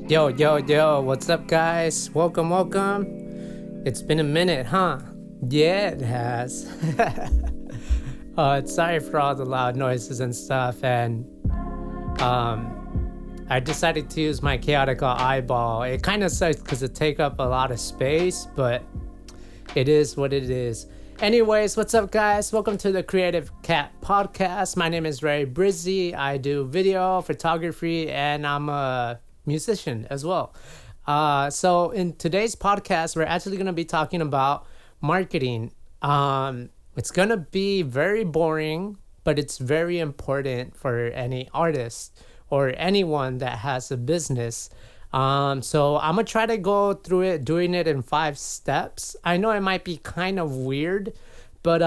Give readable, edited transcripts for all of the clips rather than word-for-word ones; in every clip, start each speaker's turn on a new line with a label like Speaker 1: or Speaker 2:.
Speaker 1: Yo, what's up, guys? Welcome. It's been a minute, huh? Yeah, it has. Sorry for all the loud noises and stuff, and I decided to use my chaotic eyeball. It kind of sucks because it takes up a lot of space, but it is what it is. Anyways, what's up, guys? Welcome to the Creative Cat Podcast. My name is Breezee. I do video, photography, and I'm a musician as well. So in today's podcast, we're actually going to be talking about marketing. It's going to be very boring, but it's very important for any artist or anyone that has a business. So I'm gonna try to go through it, doing it in 5 steps. I know it might be kind of weird, but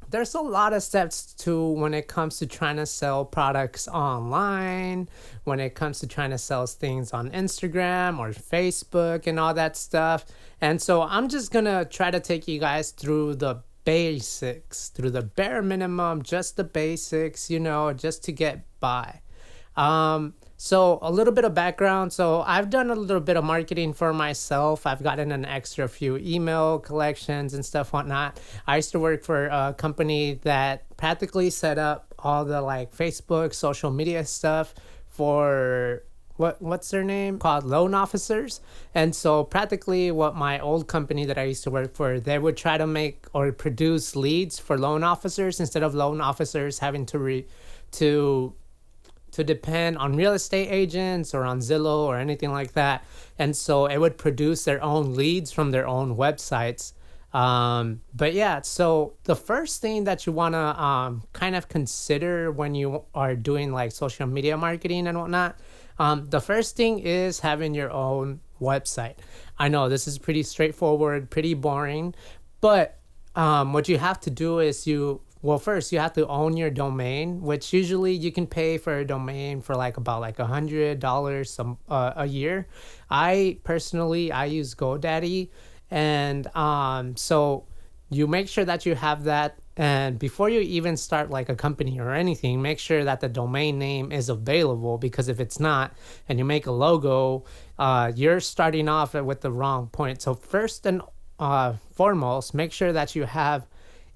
Speaker 1: there's a lot of steps to when it comes to trying to sell products online, when it comes to trying to sell things on Instagram or Facebook and all that stuff. And so I'm just gonna try to take you guys through the basics, through the bare minimum, just the basics, just to get by. So a little bit of background. So I've done a little bit of marketing for myself. I've gotten an extra few email collections and stuff, whatnot. I used to work for a company that practically set up all the Facebook, social media stuff for what's their name? Called loan officers. And so practically what my old company that I used to work for, they would try to make or produce leads for loan officers instead of loan officers having to depend on real estate agents or on Zillow or anything like that. And so it would produce their own leads from their own websites. But yeah, so the first thing that you want to kind of consider when you are doing social media marketing and whatnot, the first thing is having your own website. I know this is pretty straightforward, pretty boring, but what you have to do is first you have to own your domain, which usually you can pay for a domain for about $100 a year. I personally use GoDaddy, and so you make sure that you have that. And before you even start a company or anything, make sure that the domain name is available, because if it's not and you make a logo, you're starting off with the wrong point. So first and foremost, make sure that you have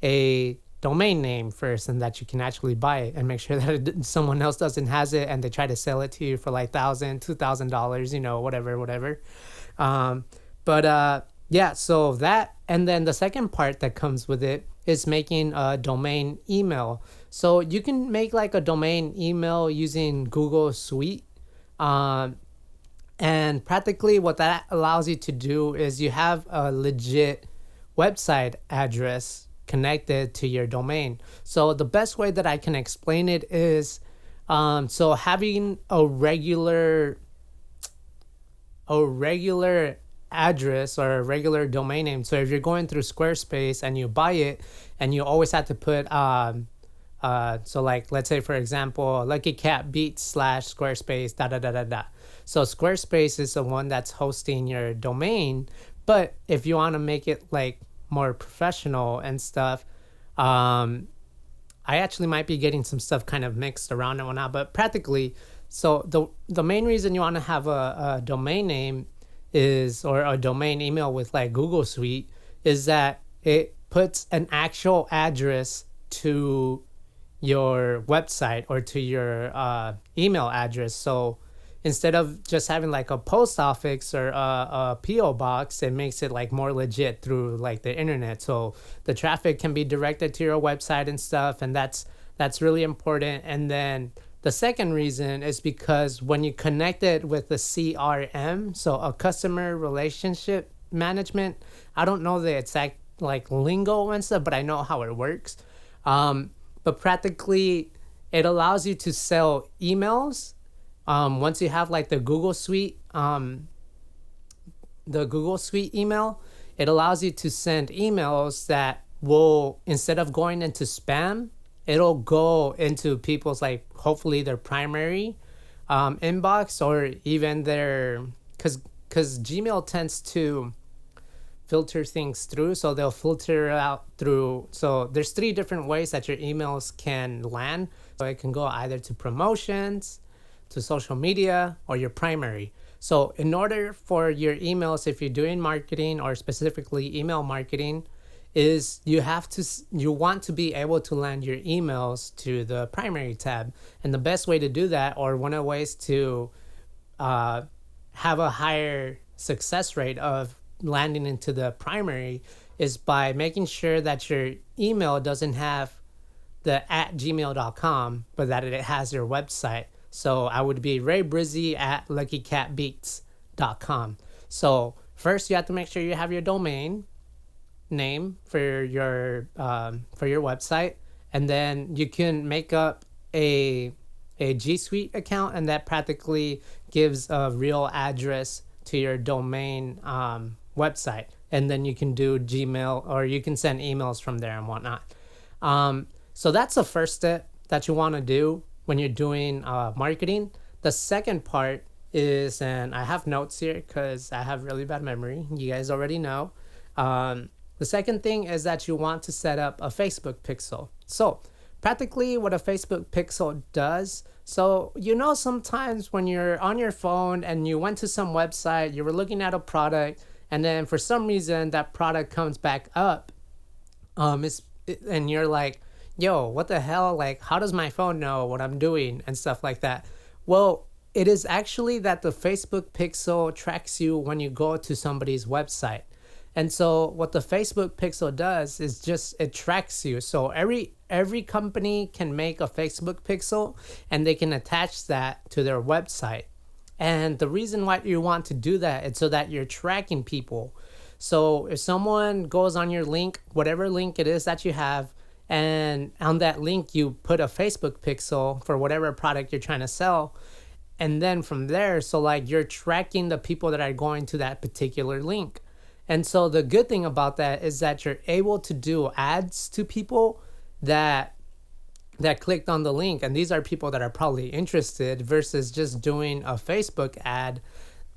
Speaker 1: a domain name first and that you can actually buy it, and make sure that someone else doesn't has it and they try to sell it to you for $1,000, $2,000, whatever. Yeah, so that, and then the second part that comes with it is making a domain email. So you can make a domain email using Google Suite. And practically what that allows you to do is you have a legit website address connected to your domain. So the best way that I can explain it is, so having a regular address or a regular domain name. So if you're going through Squarespace and you buy it, and you always have to put let's say for example, Lucky Cat Beats /Squarespace . So Squarespace is the one that's hosting your domain, but if you want to make it more professional and stuff, I actually might be getting some stuff kind of mixed around and whatnot, but practically, so the main reason you want to have a domain name is, or a domain email with Google Suite, is that it puts an actual address to your website or to your email address. So instead of just having a post office or a PO box, it makes it more legit through the internet. So the traffic can be directed to your website and stuff, and that's really important. And then the second reason is because when you connect it with the CRM, so a customer relationship management, I don't know the exact lingo and stuff, but I know how it works. But practically it allows you to sell emails. Once you have the Google Suite email, it allows you to send emails that will, instead of going into spam, it'll go into people's hopefully their primary inbox, or even their, because Gmail tends to filter things through, so they'll filter out through, so there's 3 different ways that your emails can land. So it can go either to promotions, to social media or your primary. So in order for your emails, if you're doing marketing or specifically email marketing, is you want to be able to land your emails to the primary tab. And the best way to do that, or one of the ways to have a higher success rate of landing into the primary, is by making sure that your email doesn't have the @gmail.com, but that it has your website. So I would be Breezee at luckycatbeats.com. So first you have to make sure you have your domain name for your website, and then you can make up a G Suite account, and that practically gives a real address to your domain website, and then you can do Gmail, or you can send emails from there and whatnot. So that's the first step that you want to do when you're doing marketing. The second part is, and I have notes here because I have really bad memory, you guys already know. The second thing is that you want to set up a Facebook pixel. So practically what a Facebook pixel does, so sometimes when you're on your phone and you went to some website, you were looking at a product, and then for some reason that product comes back up, and you're like, yo, what the hell? Like, how does my phone know what I'm doing and stuff like that? Well, it is actually that the Facebook pixel tracks you when you go to somebody's website. And so what the Facebook pixel does is just it tracks you. So every company can make a Facebook pixel, and they can attach that to their website. And the reason why you want to do that is so that you're tracking people. So if someone goes on your link, whatever link it is that you have, and on that link you put a Facebook pixel for whatever product you're trying to sell, and then from there, so like you're tracking the people that are going to that particular link. And so the good thing about that is that you're able to do ads to people that clicked on the link, and these are people that are probably interested, versus just doing a Facebook ad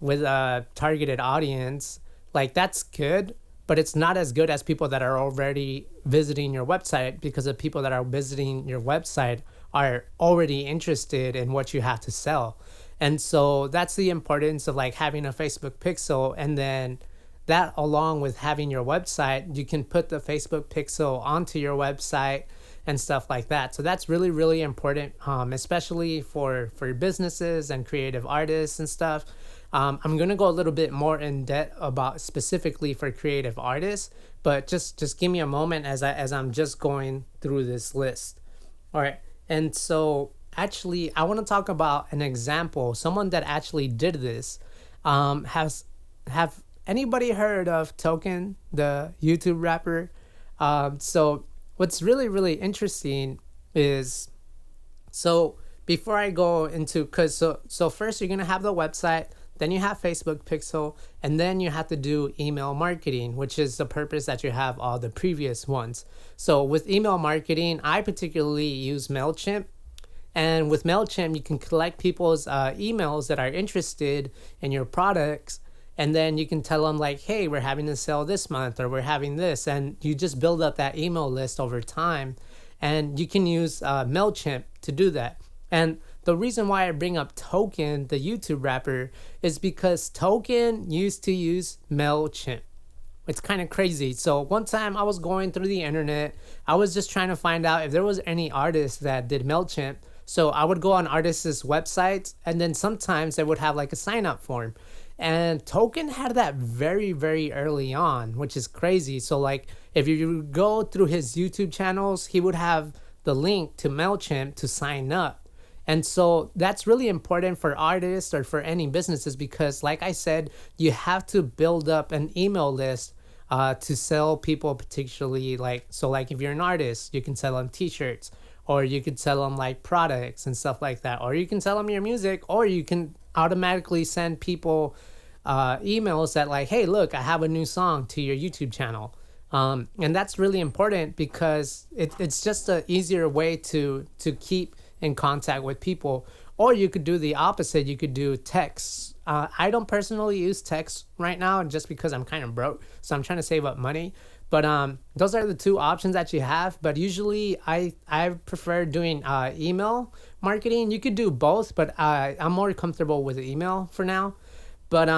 Speaker 1: with a targeted audience. Like, that's good, but it's not as good as people that are already visiting your website, because the people that are visiting your website are already interested in what you have to sell. And so that's the importance of like having a Facebook pixel, and then that, along with having your website, you can put the Facebook pixel onto your website and stuff like that. So that's really, really important, especially for businesses and creative artists and stuff. I'm going to go a little bit more in depth about specifically for creative artists, but just give me a moment as I'm just going through this list. All right. And so actually, I want to talk about an example. Someone that actually did this have anybody heard of Token, the YouTube rapper? So what's really, really interesting is, so before I go into, so first you're going to have the website, then you have Facebook pixel, and then you have to do email marketing, which is the purpose that you have all the previous ones. So with email marketing, I particularly use MailChimp. And with MailChimp, you can collect people's emails that are interested in your products. And then you can tell them like, hey, we're having a sale this month, or we're having this. And you just build up that email list over time. And you can use MailChimp to do that. And the reason why I bring up Token, the YouTube rapper, is because Token used to use MailChimp. It's kind of crazy. So one time I was going through the internet. I was just trying to find out if there was any artists that did MailChimp. So I would go on artists' websites, and then sometimes they would have like a sign-up form. And Token had that very, very early on, which is crazy. So like if you go through his YouTube channels, he would have the link to MailChimp to sign up. And so that's really important for artists or for any businesses, because like I said, you have to build up an email list to sell people, particularly like if you're an artist, you can sell them t-shirts, or you could sell them like products and stuff like that, or you can sell them your music, or you can automatically send people emails that like, hey, look, I have a new song to your YouTube channel. And that's really important because it's just an easier way to keep in contact with people. Or you could do the opposite. You could do text. I don't personally use text right now just because I'm kind of broke. So I'm trying to save up money. But those are the two options that you have. But usually I prefer doing email marketing. You could do both, but I'm more comfortable with email for now. But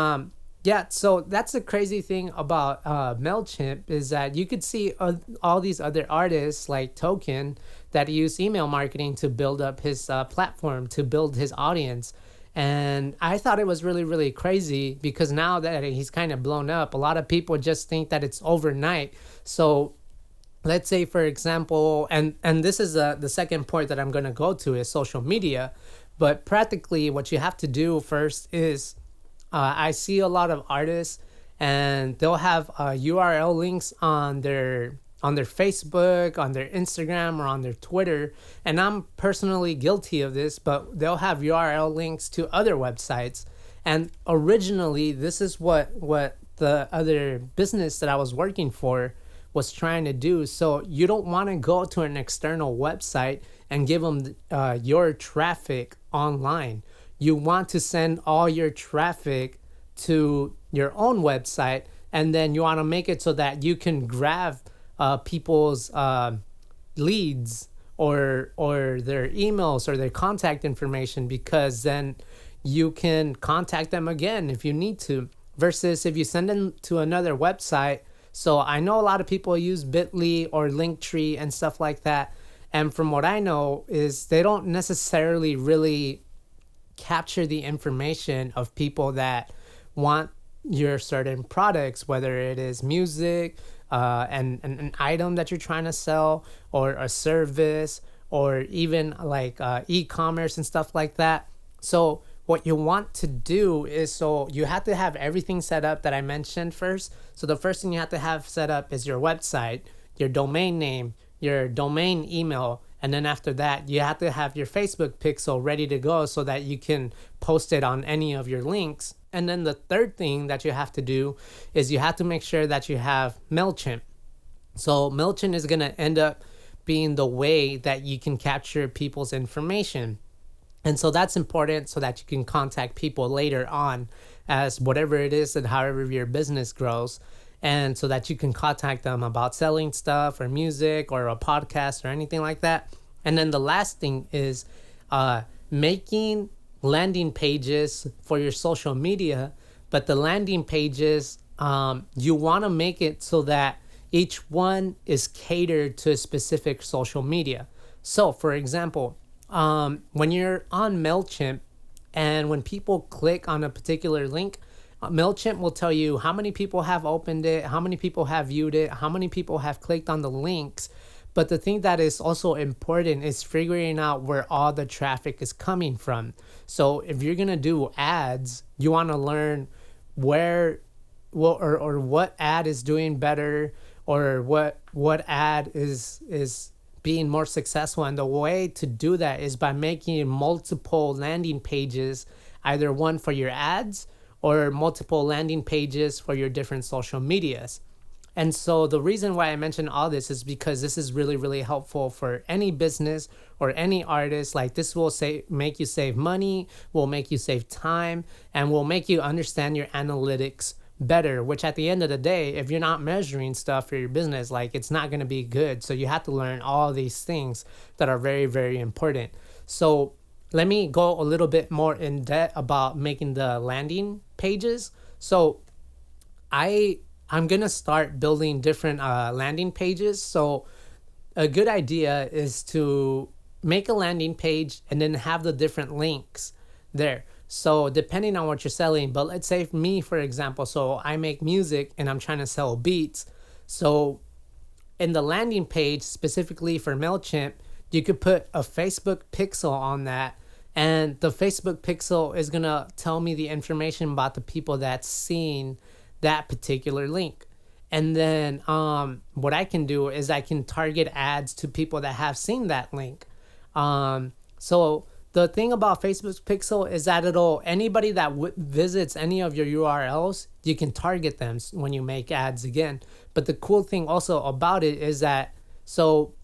Speaker 1: yeah, so that's the crazy thing about MailChimp is that you could see all these other artists like Token that use email marketing to build up his platform, to build his audience. And I thought it was really, really crazy because now that he's kind of blown up, a lot of people just think that it's overnight. So let's say, for example, and this is the second point that I'm going to go to is social media. But practically what you have to do first is I see a lot of artists and they'll have URL links on their Facebook, on their Instagram, or on their Twitter. And I'm personally guilty of this, but they'll have URL links to other websites. And originally, this is what the other business that I was working for was trying to do. So you don't want to go to an external website and give them your traffic online. You want to send all your traffic to your own website, and then you want to make it so that you can grab people's leads or their emails or their contact information, because then you can contact them again if you need to, versus if you send them to another website. So I know a lot of people use Bitly or Linktree and stuff like that, and from what I know is they don't necessarily really capture the information of people that want your certain products, whether it is music, and an item that you're trying to sell, or a service, or even like e-commerce and stuff like that. So what you want to do is, so you have to have everything set up that I mentioned first. So the first thing you have to have set up is your website, your domain name, your domain email, and then after that, you have to have your Facebook pixel ready to go so that you can post it on any of your links. And then the third thing that you have to do is you have to make sure that you have MailChimp. So MailChimp is going to end up being the way that you can capture people's information. And so that's important so that you can contact people later on as whatever it is and however your business grows. And so that you can contact them about selling stuff or music or a podcast or anything like that. And then the last thing is making landing pages for your social media. But the landing pages, you want to make it so that each one is catered to a specific social media. So for example, when you're on MailChimp and when people click on a particular link, MailChimp will tell you how many people have opened it, how many people have viewed it, how many people have clicked on the links. But the thing that is also important is figuring out where all the traffic is coming from. So if you're going to do ads, you want to learn where or what ad is doing better, or what ad is being more successful. And the way to do that is by making multiple landing pages, either one for your ads or multiple landing pages for your different social medias. And so the reason why I mention all this is because this is really, really helpful for any business or any artist. Like, this will make you save money, will make you save time, and will make you understand your analytics better, which at the end of the day, if you're not measuring stuff for your business, like, it's not going to be good. So you have to learn all these things that are very, very important. So let me go a little bit more in depth about making the landing pages. So I'm going to start building different landing pages. So a good idea is to make a landing page and then have the different links there. So depending on what you're selling, but let's say for me, for example, so I make music and I'm trying to sell beats. So in the landing page, specifically for MailChimp, you could put a Facebook pixel on that. And the Facebook pixel is going to tell me the information about the people that's seen that particular link. And then what I can do is I can target ads to people that have seen that link. So the thing about Facebook pixel is that anybody that visits any of your URLs, you can target them when you make ads again. But the cool thing also about it is that, so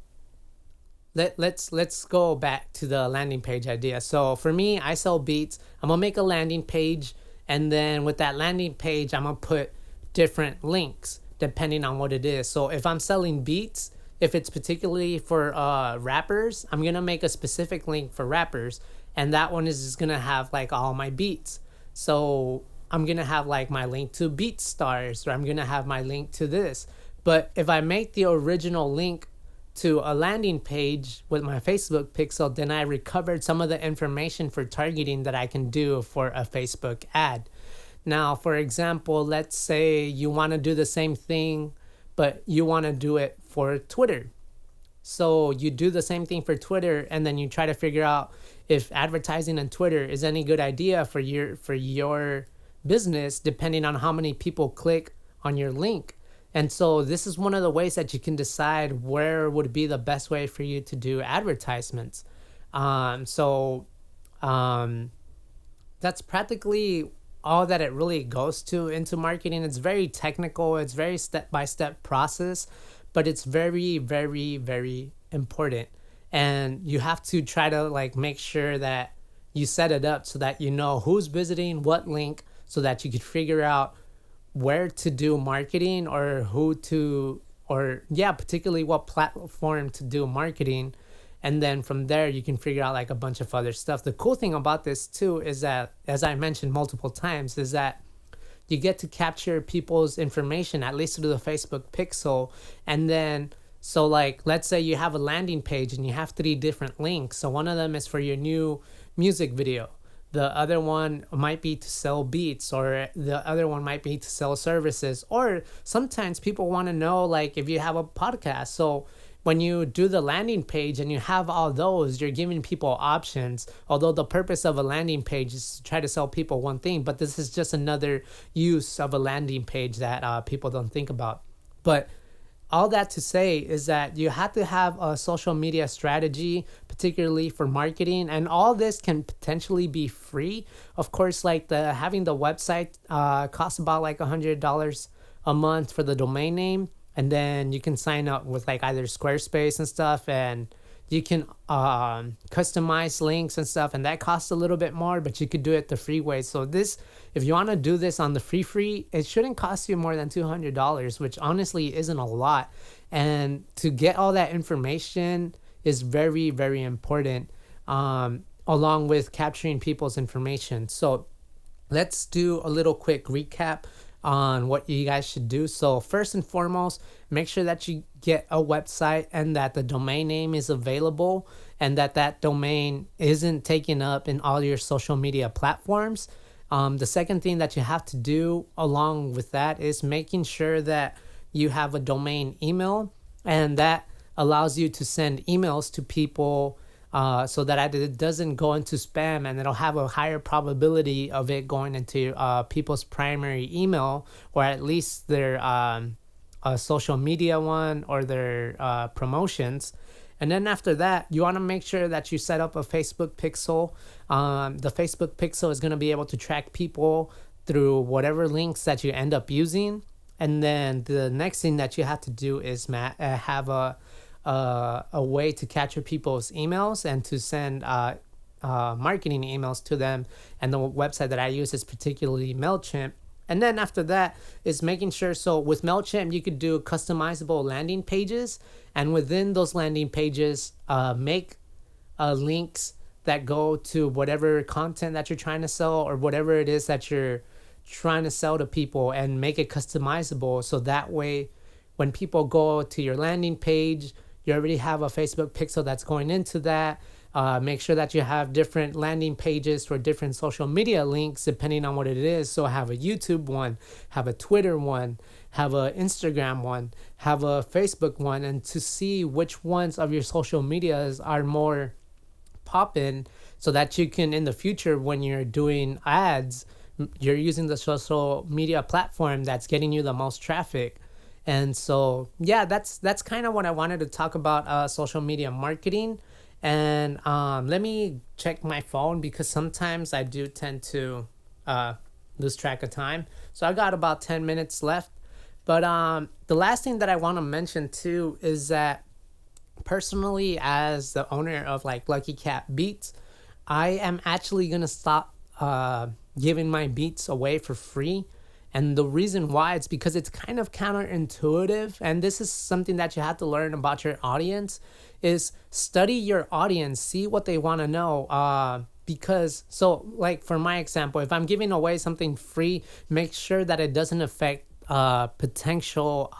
Speaker 1: let's go back to the landing page idea. So for me, I sell beats. I'm gonna make a landing page, and then with that landing page, I'm gonna put different links depending on what it is. So if I'm selling beats, if it's particularly for rappers, I'm gonna make a specific link for rappers, and that one is just gonna have like all my beats. So I'm gonna have like my link to BeatStars, or I'm gonna have my link to this. But if I make the original link to a landing page with my Facebook pixel, then I recovered some of the information for targeting that I can do for a Facebook ad. Now, for example, let's say you want to do the same thing, but you want to do it for Twitter. So you do the same thing for Twitter, and then you try to figure out if advertising on Twitter is any good idea for your business, depending on how many people click on your link. And so this is one of the ways that you can decide where would be the best way for you to do advertisements. That's practically all that it really goes to into marketing. It's very technical. It's very step-by-step process, but it's very, very, very important. And you have to try to like make sure that you set it up so that you know who's visiting what link, so that you could figure out where to do marketing, or particularly what platform to do marketing. And then from there, you can figure out like a bunch of other stuff. The cool thing about this too is that, as I mentioned multiple times, is that you get to capture people's information, at least through the Facebook pixel. And then, so like, let's say you have a landing page and you have 3 different links. So one of them is for your new music video. The other one might be to sell beats, or the other one might be to sell services. Or sometimes people want to know, like, if you have a podcast. So when you do the landing page and you have all those, you're giving people options. Although the purpose of a landing page is to try to sell people one thing, but this is just another use of a landing page that people don't think about. But all that to say is that you have to have a social media strategy, particularly for marketing, and all this can potentially be free. Of course, like having the website costs about like $100 a month for the domain name, and then you can sign up with like either Squarespace and stuff, and you can customize links and stuff, and that costs a little bit more, but you could do it the free way. So this, if you want to do this on the free, it shouldn't cost you more than $200, which honestly isn't a lot. And to get all that information is very, very important, along with capturing people's information. So let's do a little quick recap on what you guys should do. So first and foremost, make sure that you get a website and that the domain name is available, and that domain isn't taken up in all your social media platforms. The second thing that you have to do along with that is making sure that you have a domain email, and that allows you to send emails to people so that it doesn't go into spam, and it'll have a higher probability of it going into people's primary email, or at least their social media one, or their promotions. And then after that, you want to make sure that you set up a Facebook pixel. The Facebook pixel is going to be able to track people through whatever links that you end up using. And then the next thing that you have to do is have a way to capture people's emails and to send marketing emails to them. And the website that I use is particularly MailChimp. And then after that is making sure, so with MailChimp, you could do customizable landing pages. And within those landing pages, make links that go to whatever content that you're trying to sell, or whatever it is that you're trying to sell to people, and make it customizable. So that way, when people go to your landing page, you already have a Facebook pixel that's going into that. Make sure that you have different landing pages for different social media links depending on what it is. So have a YouTube one, have a Twitter one, have a Instagram one, have a Facebook one, and to see which ones of your social medias are more poppin', so that you can, in the future, when you're doing ads, you're using the social media platform that's getting you the most traffic. And so, yeah, that's kind of what I wanted to talk about, social media marketing. And let me check my phone, because sometimes I do tend to lose track of time. So I got about 10 minutes left. But the last thing that I want to mention too is that personally, as the owner of like Lucky Cat Beats, I am actually going to stop giving my beats away for free. And the reason why, it's because it's kind of counterintuitive, and this is something that you have to learn about your audience, is study your audience, see what they want to know. Because, so like for my example, if I'm giving away something free, make sure that it doesn't affect potential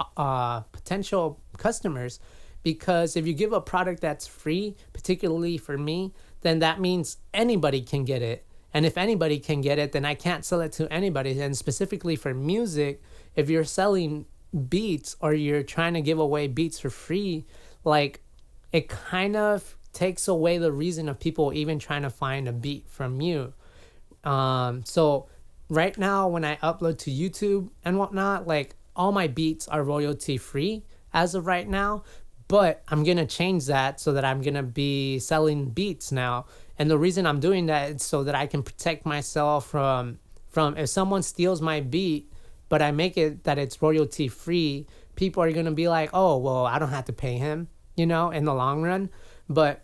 Speaker 1: customers. Because if you give a product that's free, particularly for me, then that means anybody can get it. And if anybody can get it, then I can't sell it to anybody. And specifically for music, if you're selling beats or you're trying to give away beats for free, like, it kind of takes away the reason of people even trying to find a beat from you. So right now, when I upload to YouTube and whatnot, like, all my beats are royalty free as of right now. But I'm going to change that so that I'm going to be selling beats now. And the reason I'm doing that is so that I can protect myself from if someone steals my beat, but I make it that it's royalty free, people are going to be like, oh, well, I don't have to pay him, in the long run. But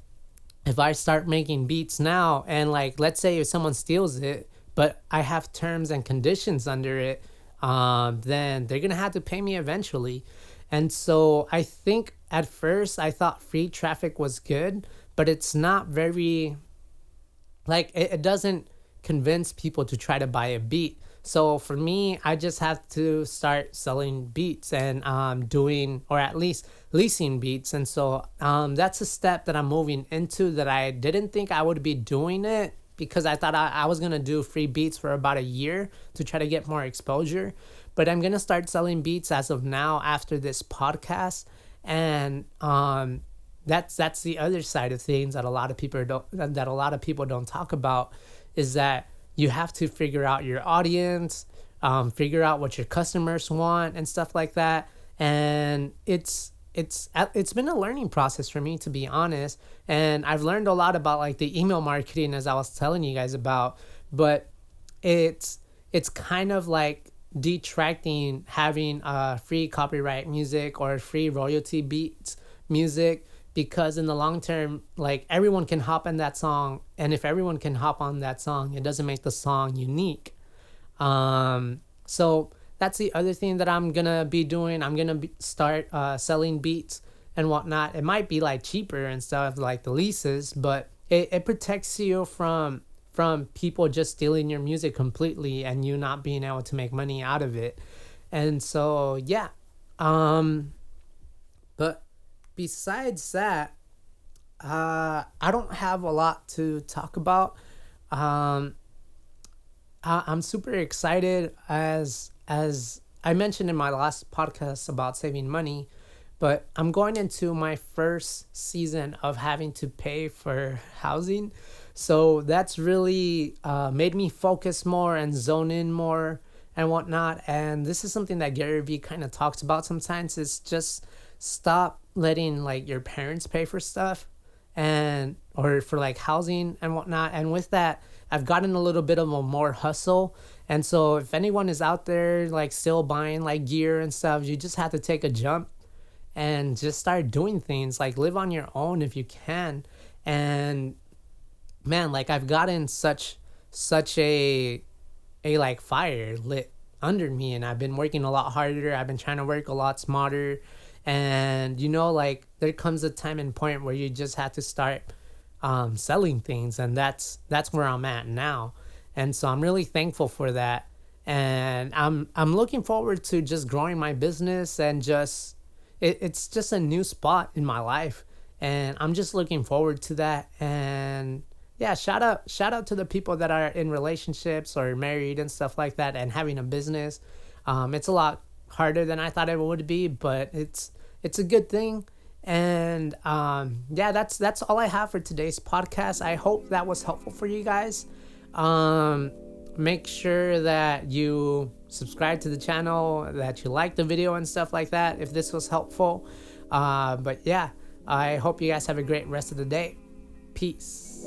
Speaker 1: if I start making beats now, and like, let's say if someone steals it, but I have terms and conditions under it, then they're going to have to pay me eventually. And so I think at first I thought free traffic was good, but it's not very, like, it doesn't convince people to try to buy a beat. So for me, I just have to start selling beats and doing, or at least leasing beats. And so that's a step that I'm moving into, that I didn't think I would be doing it, because I thought I was going to do free beats for about a year to try to get more exposure. But I'm going to start selling beats as of now after this podcast. And that's the other side of things that a lot of people don't talk about, is that you have to figure out your audience, figure out what your customers want and stuff like that. And it's been a learning process for me, to be honest. And I've learned a lot about like the email marketing, as I was telling you guys about, but it's kind of like detracting having free copyright music or free royalty beats music, because in the long term, like, everyone can hop on that song, and if everyone can hop on that song, it doesn't make the song unique. So that's the other thing that I'm gonna be doing. I'm gonna start selling beats and whatnot. It might be like cheaper and stuff, like the leases, but it protects you from people just stealing your music completely and you not being able to make money out of it. And so yeah, but besides that, I don't have a lot to talk about. I'm super excited, as I mentioned in my last podcast about saving money, but I'm going into my first season of having to pay for housing. So that's really made me focus more and zone in more and whatnot. And this is something that Gary Vee kind of talks about sometimes, is just stop letting like your parents pay for stuff or for like housing and whatnot. And with that, I've gotten a little bit of a more hustle. And so if anyone is out there like still buying like gear and stuff, you just have to take a jump and just start doing things, like live on your own if you can. And man, like, I've gotten such a like fire lit under me, and I've been working a lot harder. I've been trying to work a lot smarter. And like, there comes a time and point where you just have to start selling things, and that's where I'm at now. And so I'm really thankful for that, and I'm looking forward to just growing my business, and just it's just a new spot in my life, and I'm just looking forward to that. And yeah, shout out to the people that are in relationships or married and stuff like that and having a business. It's a lot harder than I thought it would be, but it's a good thing. And yeah, that's all I have for today's podcast. I hope that was helpful for you guys. Make sure that you subscribe to the channel, that you like the video and stuff like that if this was helpful. But yeah, I hope you guys have a great rest of the day. Peace.